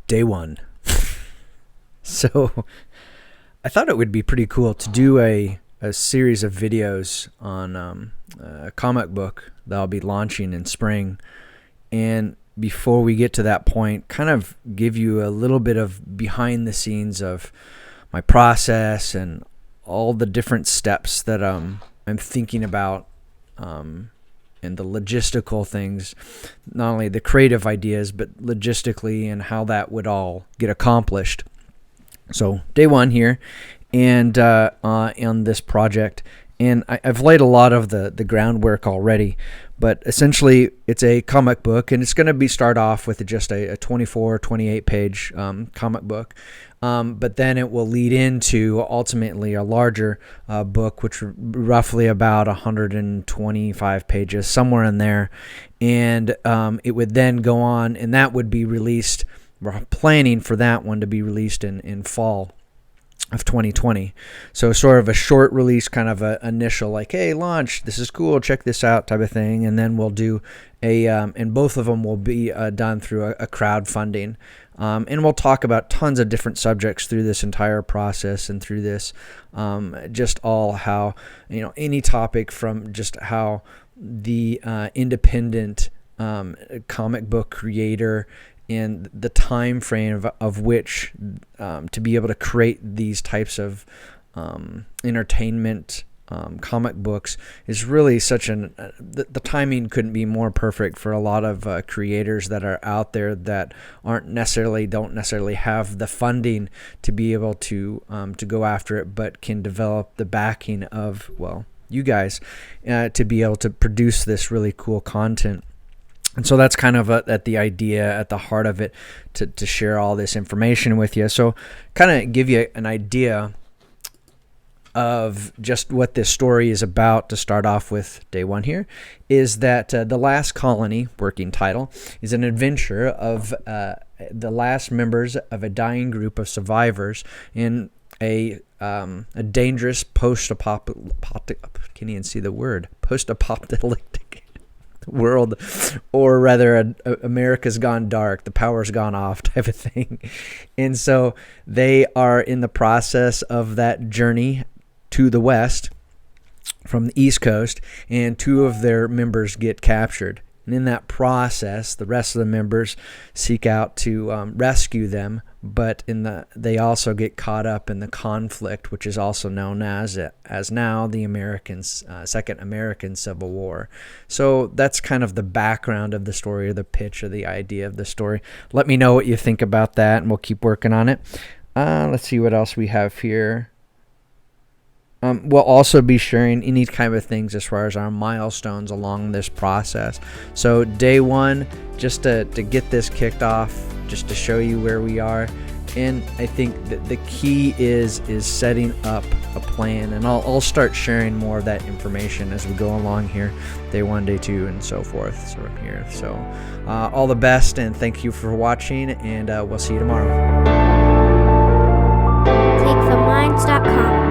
Day one. So I thought it would be pretty cool to do a series of videos on a comic book that I'll be launching in spring. And before we get to that point, kind of give you a little bit of behind the scenes of my process and all the different steps that I'm thinking about, and the logistical things, not only the creative ideas, but logistically and how that would all get accomplished. So day one here, and on this project, and I've laid a lot of the groundwork already, but essentially it's a comic book, and it's going to be start off with just a 24, 28 page comic book, but then it will lead into ultimately a larger book, which roughly about 125 pages, somewhere in there, and it would then go on, and that would be released. We're planning for that one to be released in fall of 2020. So sort of a short release, kind of a initial like, hey, launch, this is cool, check this out type of thing. And then we'll do and both of them will be done through a crowdfunding. And we'll talk about tons of different subjects through this entire process and through this, just all how, any topic from just how the independent comic book creator and the time frame of which to be able to create these types of entertainment comic books is really such the timing couldn't be more perfect for a lot of creators that are out there that don't necessarily have the funding to be able to go after it, but can develop the backing of, well, you guys, to be able to produce this really cool content. And so that's kind of at the idea, at the heart of it, to share all this information with you. So kind of give you an idea of just what this story is about to start off with. Day one here is that The Last Colony, working title, is an adventure of the last members of a dying group of survivors in a dangerous post-apocalyptic, can't even see the word, post-apocalyptic world, or rather America's gone dark, the power's gone off type of thing. And so they are in the process of that journey to the west from the East Coast, and two of their members get captured. And in that process, the rest of the members seek out to rescue them, but they also get caught up in the conflict, which is also known as now the Second American Civil War. So that's kind of the background of the story, or the pitch, or the idea of the story. Let me know what you think about that, and we'll keep working on it. Let's see what else we have here. We'll also be sharing any kind of things as far as our milestones along this process. So day one, just to get this kicked off, just to show you where we are. And I think that the key is setting up a plan. And I'll start sharing more of that information as we go along here. Day one, day two, and so forth. So from here. So all the best, and thank you for watching, and we'll see you tomorrow. TikvahMinds.com